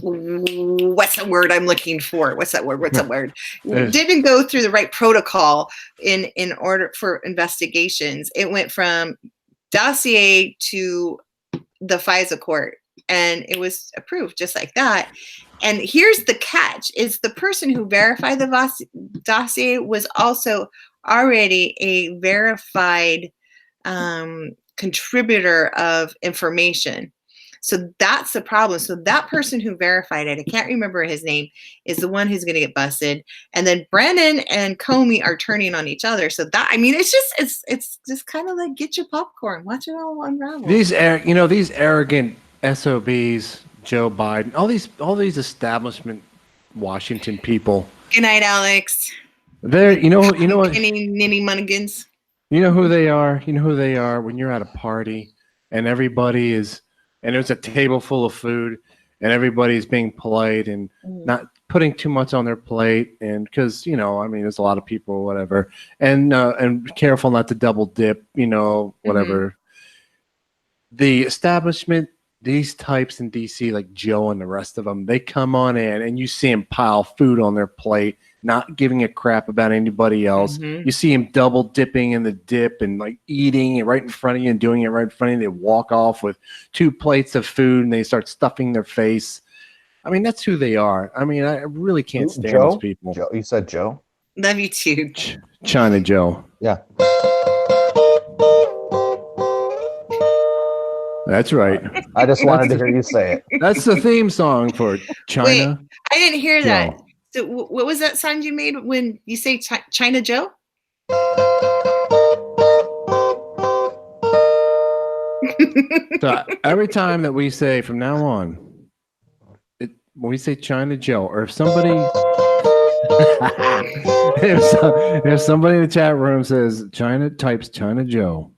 what's the word I'm looking for? What's that word? Didn't go through the right protocol in order for investigations. It went from dossier to the FISA court, and it was approved just like that. And here's the catch: is the person who verified the dossier was also already a verified contributor of information. So that's the problem. So that person who verified it, I can't remember his name, is the one who's going to get busted. And then Brennan and Comey are turning on each other. So that, I mean, it's just kind of like get your popcorn, watch it all unravel. These arrogant SOBs, Joe Biden, all these establishment Washington people. Good night, Alex. They're you know what Ninny Munnigans. You know who they are. You know who they are when you're at a party and everybody is. And there's a table full of food, and everybody's being polite and not putting too much on their plate, and because there's a lot of people or whatever, and careful not to double dip, whatever. The establishment, these types in DC, like Joe and the rest of them, they come on in, and you see them pile food on their plate, not giving a crap about anybody else. You see them double dipping in the dip and like eating it right in front of you and doing it right in front of you. They walk off with 2 plates of food and they start stuffing their face. I mean, that's who they are. I mean, I really can't stand those people. Joe, you said Joe? Love you too. China Joe. Yeah. That's right. I just wanted to hear you say it. That's the theme song for China. Wait, I didn't hear that. Joe. So what was that sound you made when you say China Joe? So every time that we say from now on, when we say China Joe, or if somebody if somebody in the chat room says types China Joe,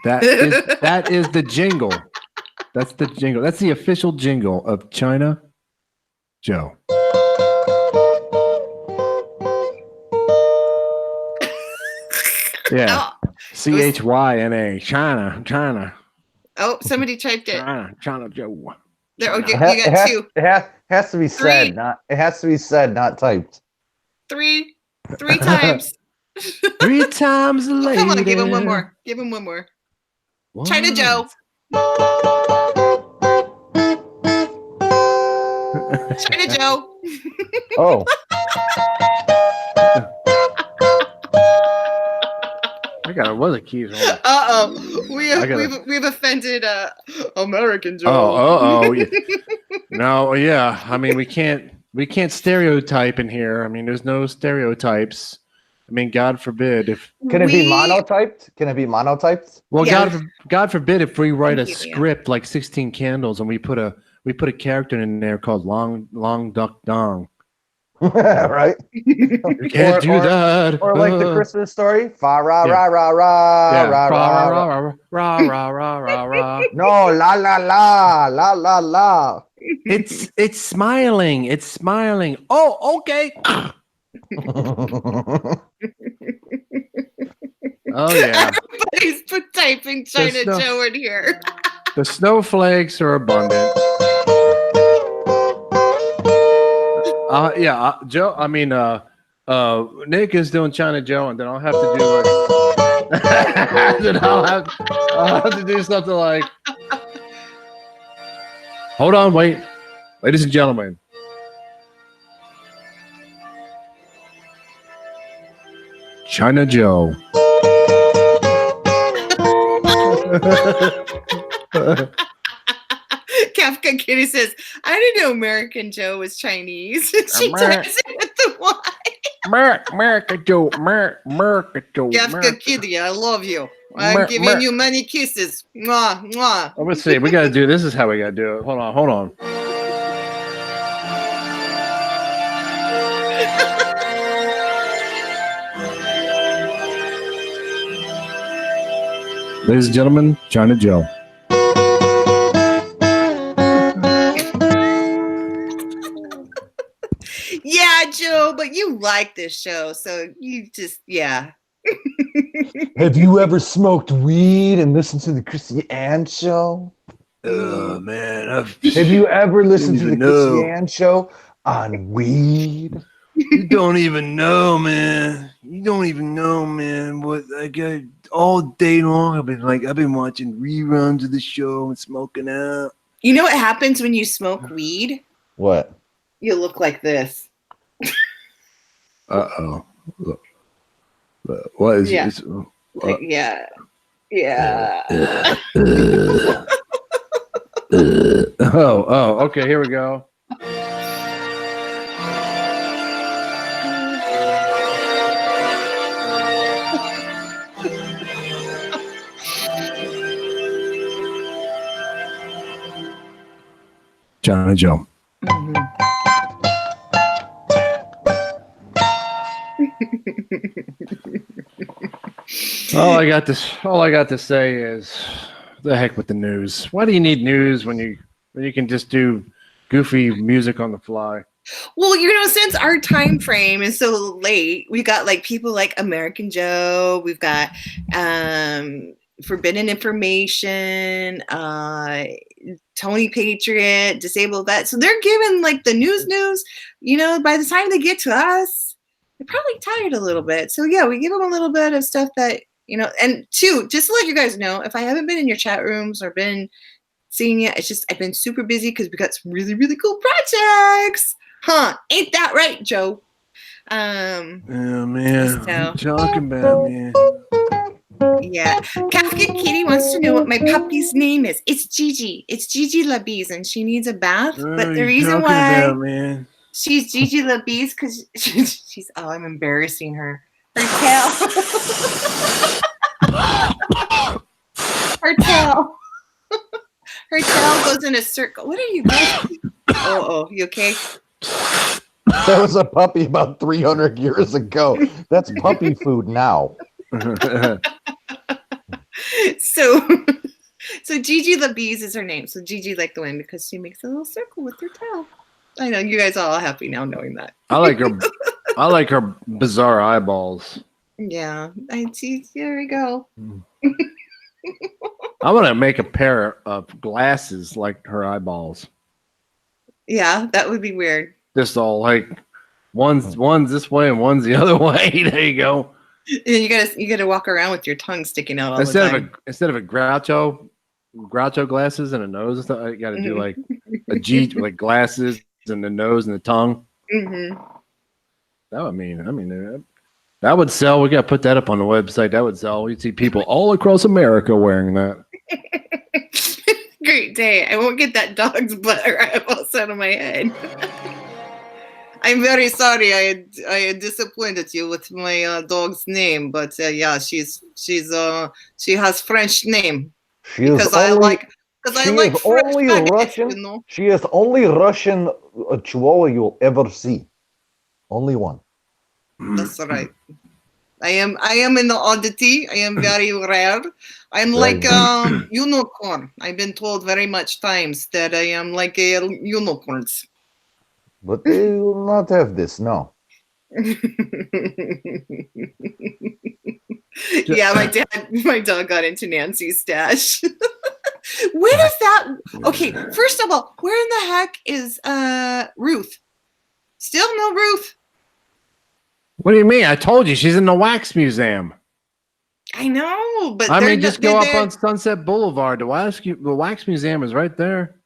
that is the jingle. That's the jingle. That's the official jingle of China Joe. Yeah. CHYNA. China. Oh, somebody typed it. China Joe. There, okay, you got 2. It has to be said, 3. it has to be said, not typed. 3 times. 3 times later. Come on, give him one more. Give him one more. What? China Joe. China Joe. Oh. I got other keys on. We've offended American Joe. Oh. No, yeah. I mean, we can't stereotype in here. I mean, there's no stereotypes. I mean, God forbid if Can it be monotyped? Can it be monotyped? Well, Yeah. God forbid if we write a script like 16 Candles and we put a character in there called Long Duck Dong. Right? You can't do that. Or like the Christmas story. Fa ra ra ra ra Yeah. ra ra ra. Rah, rah, rah, rah, rah. No, la la la la la la. It's smiling. It's smiling. Oh, okay. Oh yeah. Everybody's typing China Joe in here. The snowflakes are abundant. Joe. I mean, Nick is doing China Joe, and then I'll have to do then I'll have to do something like. Hold on, wait, ladies and gentlemen. China Joe. Kafka Kitty says, I didn't know American Joe was Chinese. She types it with the Y. America Joe, America Joe. Kafka Kitty, I love you. I'm giving you many kisses. Mwah, mwah. Let's see. We gotta do. This is how we gotta do it. Hold on. Ladies and gentlemen, China Joe. Yeah, Joe, but you like this show, so you just, yeah. Have you ever smoked weed and listened to the Chrissy Ann show? Oh man, Have you ever listened to the even know. Chrissy Ann show on weed? You don't even know, man. You don't even know, man. What I got all day long. I've been watching reruns of the show and smoking out. You know what happens when you smoke weed? What? You look like this. Uh-oh. What is Yeah. this? Yeah. Yeah. Okay, here we go. China Joe. All I got to say is, the heck with the news. Why do you need news when you can just do goofy music on the fly? Well, since our time frame is so late, we got like people like American Joe, we've got Forbidden Information, Tony Patriot, Disabled Vet. So they're giving like the news. By the time they get to us, they're probably tired a little bit. So yeah, we give them a little bit of stuff that, and two, just to let you guys know, if I haven't been in your chat rooms or been seeing you, it's just I've been super busy because we got some really, really cool projects. Huh? Ain't that right, Joe? Oh man, So- what are you talking about, man? Yeah. Kafka Kitty wants to know what my puppy's name is. It's Gigi. It's Gigi LaBees, and she needs a bath. What But are the you reason talking why about, man? she's Gigi LaBees because she's I'm embarrassing her. Her tail. Her tail goes in a circle. What are you doing? Oh, you okay? That was a puppy about 300 years ago. That's puppy food now. So Gigi LaBees is her name. So Gigi like the wind because she makes a little circle with her tail. I know you guys are all happy now knowing that. I like her bizarre eyeballs. Yeah, I see. Here we go. I want to make a pair of glasses like her eyeballs. Yeah, that would be weird. Just all like one's this way and one's the other way. There you go. And you gotta walk around with your tongue sticking out all the time. Instead of a Groucho glasses and a nose and stuff, you got to do like a G, like glasses and the nose and the tongue. Mm-hmm. That would sell. We got to put that up on the website. That would sell. You'd see people all across America wearing that. Great day. I won't get that dog's butt or eyeballs out of my head. I'm very sorry. I disappointed you with my dog's name, but yeah, she has French name. She is only Russian. you know? She is only Russian Chihuahua you'll ever see. Only one. That's right. I am in the oddity. I am very rare. I'm like a unicorn. I've been told very much times that I am like a unicorn. But they will not have this, no. Yeah, my dog got into Nancy's stash. Where is that? Okay, first of all, where in the heck is Ruth? Still no Ruth. What do you mean? I told you she's in the wax museum. I know, but just go up on Sunset Boulevard. The wax museum is right there.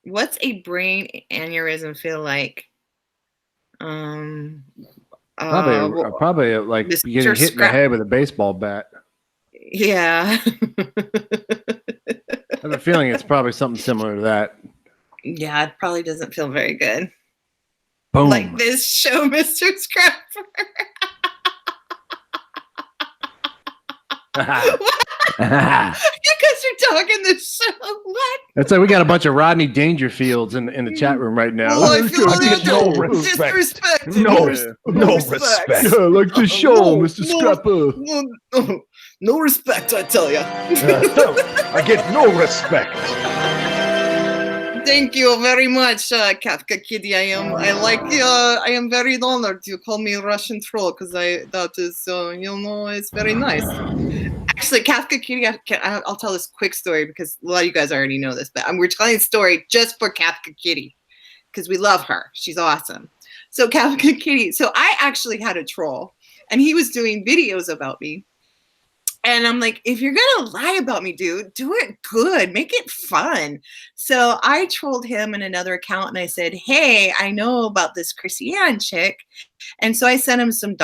What's a brain aneurysm feel like? Probably like Mr. getting hit in the head with a baseball bat. Yeah. I have a feeling it's probably something similar to that. Yeah, it probably doesn't feel very good. Boom. Like this show, Mr. Scrapper. You guys are talking this show. What? That's like we got a bunch of Rodney Dangerfields in the chat room right now. Well, I feel I get no like respect. disrespect. No respect. respect. Yeah, like the show, No, Mr. no. Scrapper. No respect, I tell you. I get no respect. Thank you very much, Kafka Kitty. I am very honored you call me Russian troll because that is, it's very nice. Actually, Kafka Kitty, I'll tell this quick story because a lot of you guys already know this, but we're telling a story just for Kafka Kitty because we love her. She's awesome. So Kafka Kitty, so I actually had a troll and he was doing videos about me. And I'm like, if you're going to lie about me, dude, do it good. Make it fun. So I trolled him in another account and I said, hey, I know about this Chrissy Ann chick. And so I sent him some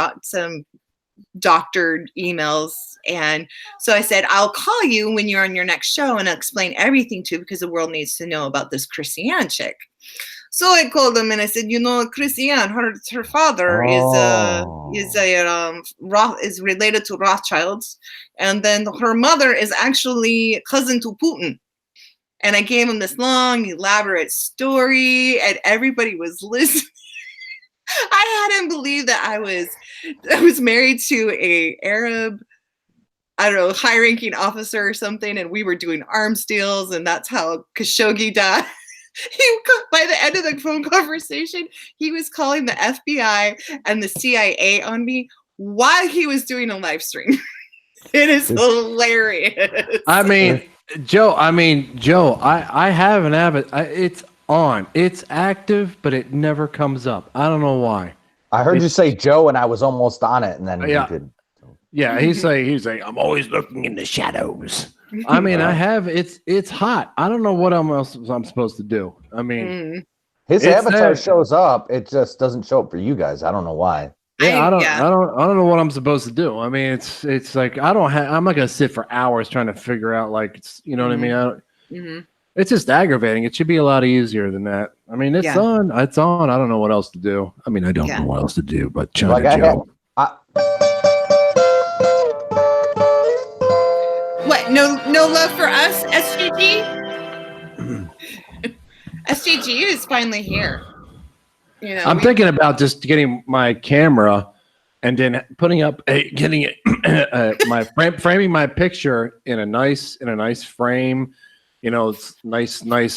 doctored emails. And so I said, I'll call you when you're on your next show and I'll explain everything to you because the world needs to know about this Chrissy Ann chick. So I called him and I said, Chrissy Ann, her father is related to Rothschilds, and then her mother is actually cousin to Putin. And I gave him this long, elaborate story, and everybody was listening. I hadn't believed that I was married to a Arab, I don't know, high-ranking officer or something, and we were doing arms deals, and that's how Khashoggi died. By the end of the phone conversation, he was calling the FBI and the CIA on me while he was doing a live stream. It is hilarious. I mean, Joe, I have an avid. It's on. It's active, but it never comes up. I don't know why. I heard you say Joe, and I was almost on it, and then Yeah. you did. Yeah, he's like, I'm always looking in the shadows. I mean, I have. It's hot. I don't know what else I'm supposed to do. I mean, His It's avatar there. shows up. It just doesn't show up for you guys. I don't know why. I don't know what I'm supposed to do. I mean, it's like I'm not gonna sit for hours trying to figure out what I mean. It's just aggravating. It should be a lot easier than that. I mean, it's on. It's on. I don't know what else to do. I mean, I don't know what else to do. But China Like Joe. What? No love for us, SGG? SGG is finally here. I'm thinking about just getting my camera and then putting up framing my picture in a nice frame. It's nice like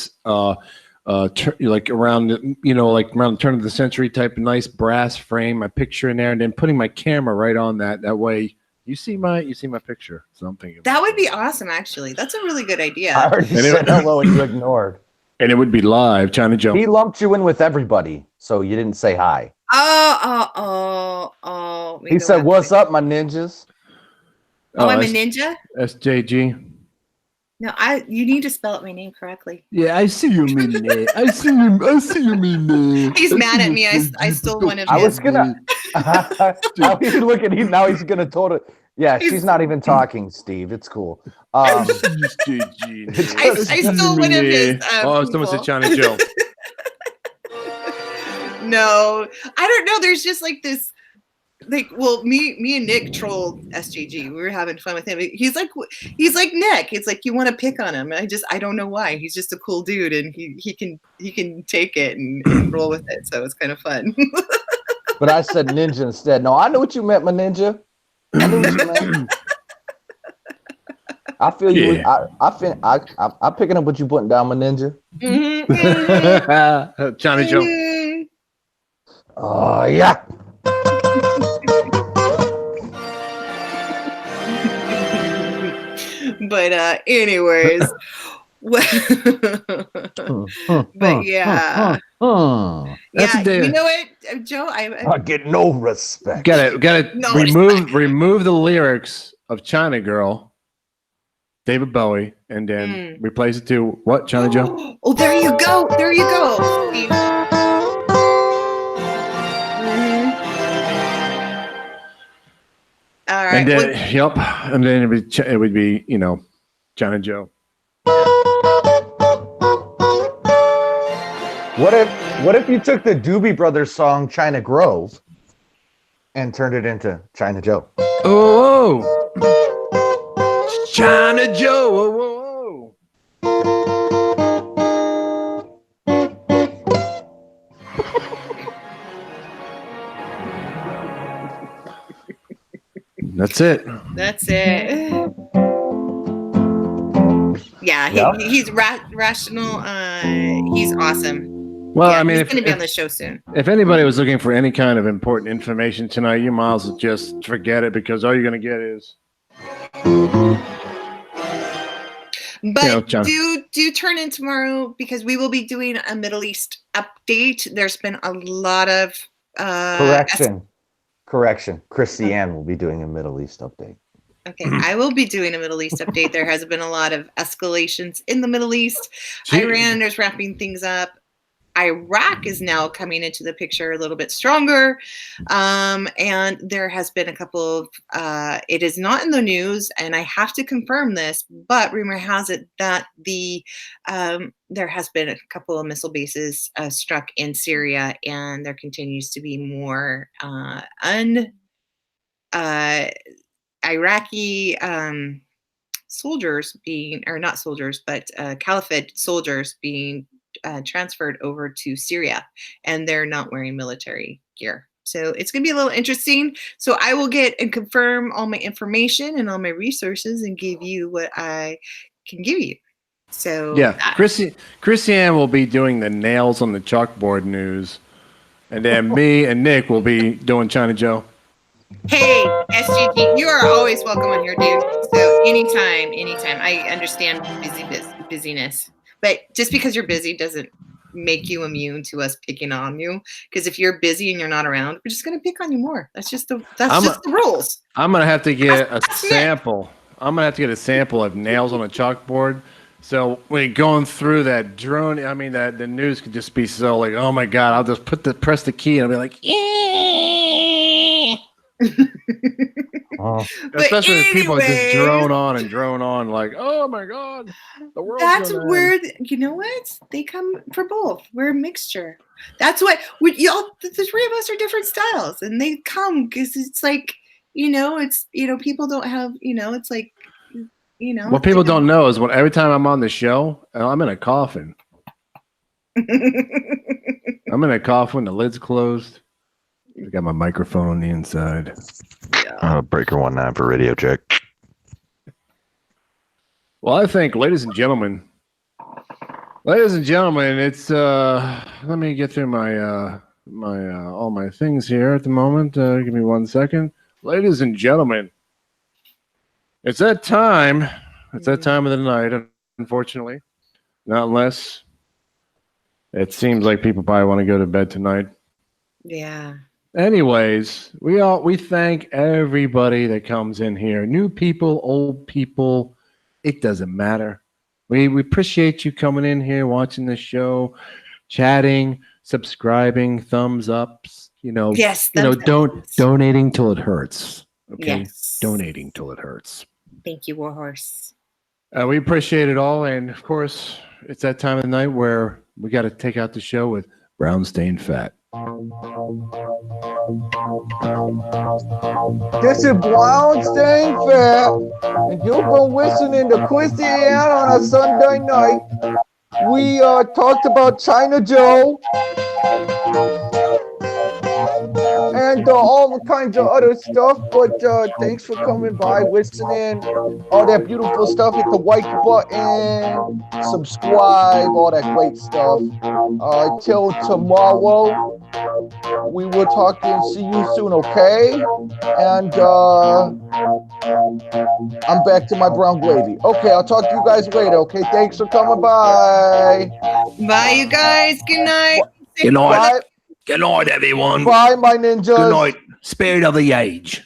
around the turn of the century type of nice brass frame. My picture in there, and then putting my camera right on that. That way. You see my picture. So I'm thinking that would be awesome. Actually, that's a really good idea. I already said hello and you ignored. And it would be live, China Joe. He lumped you in with everybody, so you didn't say hi. Oh. He said, "What's up, my ninjas?" Oh, I'm a ninja. SJG. No, you need to spell out my name correctly. Yeah, I see you mean that. I see you mean that. He's mad at me. I stole one of his. I was gonna. Now he's looking. Now he's gonna totally. Yeah, she's not even talking, Steve. It's cool. I stole one of his. Someone said China Joe. No, I don't know. There's just like this. Me and Nick trolled SJG. We were having fun with him. He's like Nick. It's like you want to pick on him. I don't know why. He's just a cool dude, and he can take it and roll with it. So it's kind of fun. But I said ninja instead. No, I know what you meant, my ninja. I knew what you meant. I feel you. Yeah. I'm picking up what you putting down, my ninja. China Joe. Oh yeah. But anyways, but yeah. That's You know what, Joe? I get no respect. Gotta No remove the lyrics of China Girl, David Bowie, and then replace it to what, China Joe? Oh, there you go. There you go. Steve. All right. And then, and then it would be China Joe. What if you took the Doobie Brothers song China Grove and turned it into China Joe? Oh, China Joe. Whoa. That's it. That's it. Yeah, he's rational. He's awesome. Well, Yeah, I mean, he's going to be on the show soon. If anybody was looking for any kind of important information tonight, you might as well just forget it, because all you're going to get is. But do turn in tomorrow, because we will be doing a Middle East update. There's been a lot of Correction. Christiane will be doing a Middle East update. Okay, I will be doing a Middle East update. There has been a lot of escalations in the Middle East. Iran is wrapping things up. Iraq is now coming into the picture a little bit stronger. And there has been a couple of, it is not in the news, and I have to confirm this, but rumor has it that there has been a couple of missile bases struck in Syria, and there continues to be more Iraqi soldiers being, or not soldiers, but Caliphate soldiers being transferred over to Syria, and they're not wearing military gear. So it's going to be a little interesting. So I will get and confirm all my information and all my resources and give you what I can give you. So yeah, Christiane will be doing the nails on the chalkboard news, and then me and Nick will be doing China Joe. Hey, SGT, you are always welcome on here, dude. So anytime. I understand busyness. But just because you're busy doesn't make you immune to us picking on you. Because if you're busy and you're not around, we're just going to pick on you more. That's just the rules. I'm going to have to get a sample. I'm going to have to get a sample of nails on a chalkboard. So when going through that drone, I mean, that the news could just be so like, oh my God, I'll just press the key and I'll be like, especially if people just drone on like, oh my God, the world. That's where you know what, they come for both. We're a mixture. That's what y'all. The three of us are different styles, and they come because it's like it's people don't have it's like what people don't know is when every time I'm on the show, I'm in a coffin. I'm in a coffin. The lid's closed. I got my microphone on the inside. Breaker 19 for radio check. Well, I think, ladies and gentlemen, it's let me get through my all my things here at the moment. Give me 1 second. Ladies and gentlemen, it's that time. It's that time of the night, unfortunately. Not unless it seems like people probably want to go to bed tonight. Yeah. Anyways, we thank everybody that comes in here. New people, old people, it doesn't matter. We appreciate you coming in here, watching the show, chatting, subscribing, thumbs ups, Yes, donating till it hurts. Okay. Yes. Donating till it hurts. Thank you, Warhorse. We appreciate it all, and of course, it's that time of the night where we got to take out the show with Brown Stained Fat. This is Brown Stained Fat, and you've been listening to Christiane on a Sunday night. We talked about China Joe and all kinds of other stuff, but thanks for coming by, listening, all that beautiful stuff. Hit the like button, subscribe, all that great stuff. Till tomorrow, we will talk and see you soon, okay? And I'm back to my brown gravy. Okay, I'll talk to you guys later, okay? Thanks for coming by. Bye, you guys. Good night. Good night. Bye. Good night, everyone. Bye, my ninjas. Good night. Spirit of the age.